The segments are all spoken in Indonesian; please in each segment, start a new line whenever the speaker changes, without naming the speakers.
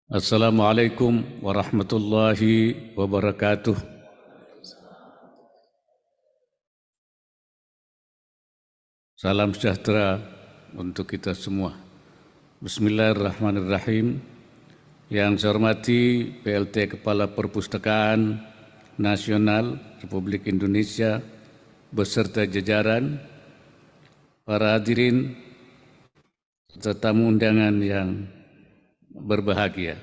Assalamualaikum warahmatullahi wabarakatuh. Salam sejahtera untuk kita semua. Bismillahirrahmanirrahim. Yang saya hormati PLT Kepala Perpustakaan Nasional Republik Indonesia beserta jajaran, para hadirin serta tamu undangan yang berbahagia.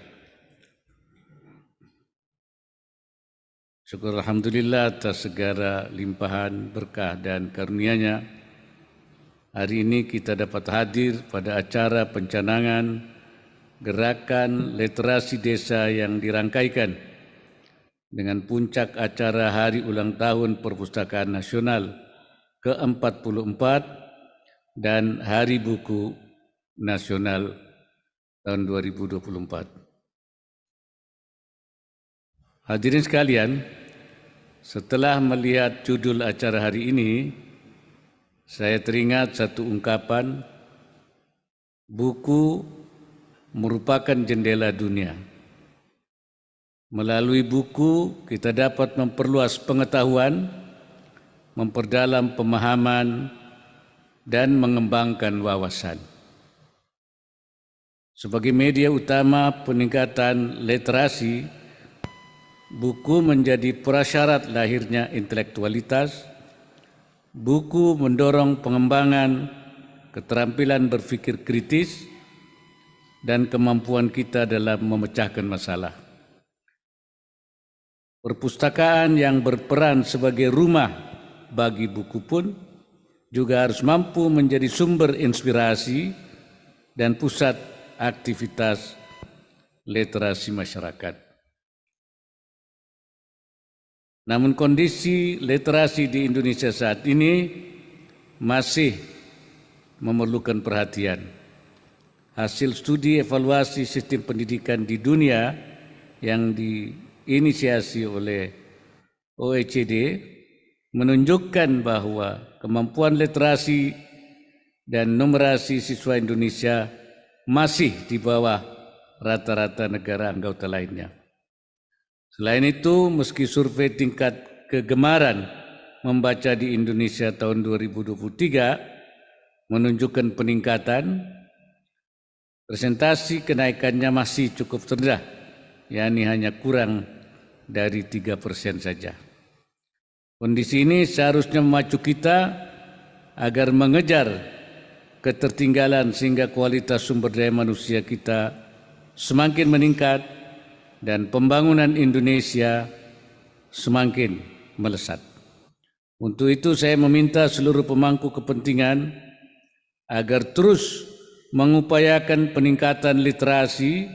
Syukur alhamdulillah atas segala limpahan berkah dan karunia-Nya. Hari ini kita dapat hadir pada acara pencanangan gerakan literasi desa yang dirangkaikan dengan puncak acara Hari Ulang Tahun Perpustakaan Nasional ke-44 dan Hari Buku Nasional tahun 2024. Hadirin sekalian, setelah melihat judul acara hari ini, saya teringat satu ungkapan, buku merupakan jendela dunia. Melalui buku kita dapat memperluas pengetahuan, memperdalam pemahaman, dan mengembangkan wawasan. Sebagai media utama peningkatan literasi, buku menjadi prasyarat lahirnya intelektualitas. Buku mendorong pengembangan keterampilan berpikir kritis dan kemampuan kita dalam memecahkan masalah. Perpustakaan yang berperan sebagai rumah bagi buku pun juga harus mampu menjadi sumber inspirasi dan pusat aktivitas literasi masyarakat. Namun kondisi literasi di Indonesia saat ini masih memerlukan perhatian. Hasil studi evaluasi sistem pendidikan di dunia yang diinisiasi oleh OECD menunjukkan bahwa kemampuan literasi dan numerasi siswa Indonesia masih di bawah rata-rata negara anggota lainnya. Selain itu, meski survei tingkat kegemaran membaca di Indonesia tahun 2023 menunjukkan peningkatan, presentasi kenaikannya masih cukup rendah, yakni hanya kurang dari 3% saja. Kondisi ini seharusnya memacu kita agar mengejar ketertinggalan sehingga kualitas sumber daya manusia kita semakin meningkat dan pembangunan Indonesia semakin melesat. Untuk itu saya meminta seluruh pemangku kepentingan agar terus mengupayakan peningkatan literasi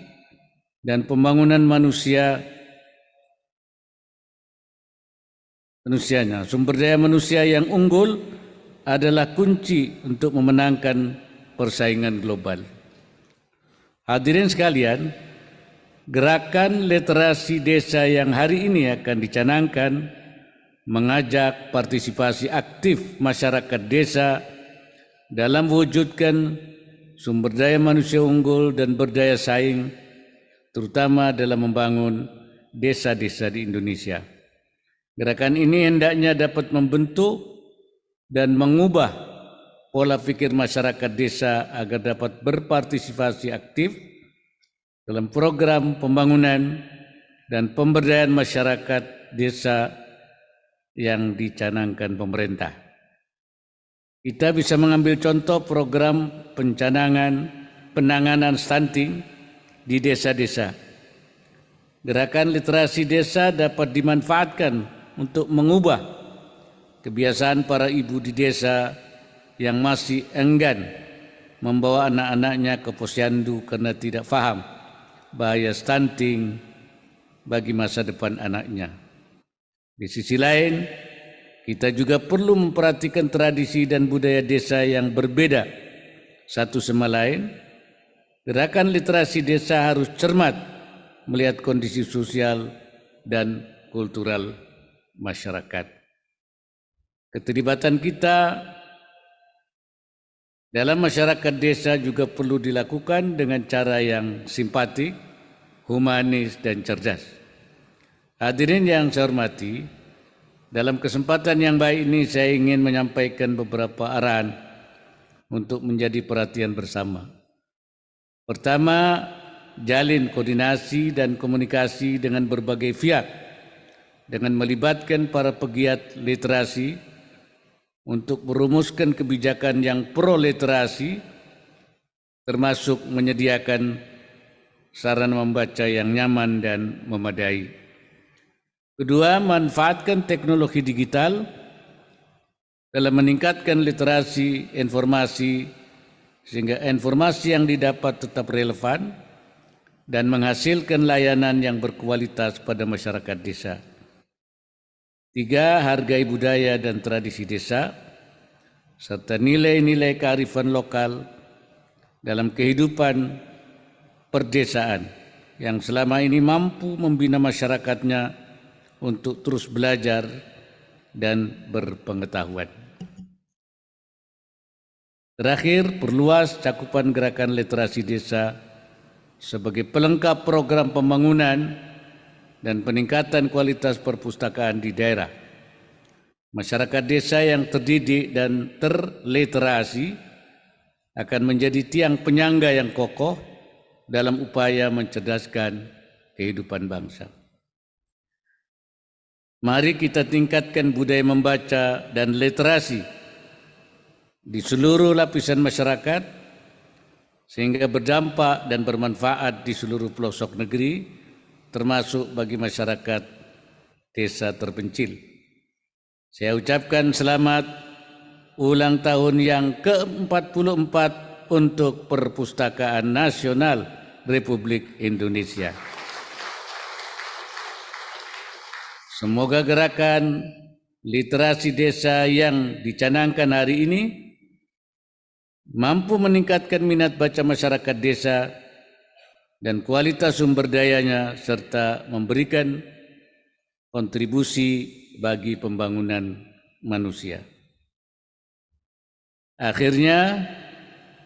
dan pembangunan manusianya. Sumber daya manusia yang unggul adalah kunci untuk memenangkan persaingan global. Hadirin sekalian, gerakan literasi desa yang hari ini akan dicanangkan mengajak partisipasi aktif masyarakat desa dalam mewujudkan sumber daya manusia unggul dan berdaya saing, terutama dalam membangun desa-desa di Indonesia. Gerakan ini hendaknya dapat membentuk dan mengubah pola pikir masyarakat desa agar dapat berpartisipasi aktif dalam program pembangunan dan pemberdayaan masyarakat desa yang dicanangkan pemerintah. Kita bisa mengambil contoh program penanganan stunting di desa-desa. Gerakan literasi desa dapat dimanfaatkan untuk mengubah kebiasaan para ibu di desa yang masih enggan membawa anak-anaknya ke posyandu karena tidak faham bahaya stunting bagi masa depan anaknya. Di sisi lain, kita juga perlu memperhatikan tradisi dan budaya desa yang berbeda satu sama lain. Gerakan literasi desa harus cermat melihat kondisi sosial dan kultural masyarakat. Keterlibatan kita dalam masyarakat desa juga perlu dilakukan dengan cara yang simpatik, humanis, dan cerdas. Hadirin yang saya hormati, dalam kesempatan yang baik ini saya ingin menyampaikan beberapa arahan untuk menjadi perhatian bersama. Pertama, jalin koordinasi dan komunikasi dengan berbagai pihak dengan melibatkan para pegiat literasi untuk merumuskan kebijakan yang pro literasi, termasuk menyediakan sarana membaca yang nyaman dan memadai. Kedua, manfaatkan teknologi digital dalam meningkatkan literasi informasi sehingga informasi yang didapat tetap relevan dan menghasilkan layanan yang berkualitas pada masyarakat desa. Tiga, hargai budaya dan tradisi desa serta nilai-nilai kearifan lokal dalam kehidupan perdesaan yang selama ini mampu membina masyarakatnya untuk terus belajar dan berpengetahuan. Terakhir, perluas cakupan gerakan literasi desa sebagai pelengkap program pembangunan dan peningkatan kualitas perpustakaan di daerah. Masyarakat desa yang terdidik dan terliterasi akan menjadi tiang penyangga yang kokoh dalam upaya mencerdaskan kehidupan bangsa. Mari kita tingkatkan budaya membaca dan literasi di seluruh lapisan masyarakat sehingga berdampak dan bermanfaat di seluruh pelosok negeri, termasuk bagi masyarakat desa terpencil. Saya ucapkan selamat ulang tahun yang ke-44 untuk Perpustakaan Nasional Republik Indonesia. Semoga gerakan literasi desa yang dicanangkan hari ini mampu meningkatkan minat baca masyarakat desa dan kualitas sumber dayanya serta memberikan kontribusi bagi pembangunan manusia. Akhirnya,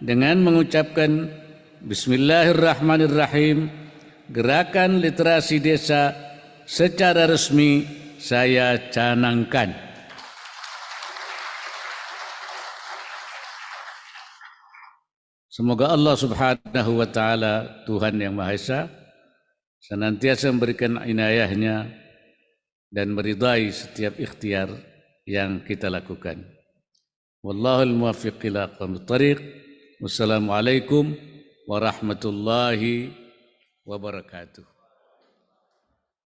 dengan mengucapkan Bismillahirrahmanirrahim, gerakan literasi desa secara resmi saya canangkan. Semoga Allah Subhanahu wa Ta'ala, Tuhan yang Maha Esa, senantiasa memberikan inayahnya dan meridai setiap ikhtiar yang kita lakukan. Wallahul muwaffiq ila aqwamit thariq. Wassalamualaikum warahmatullahi wabarakatuh.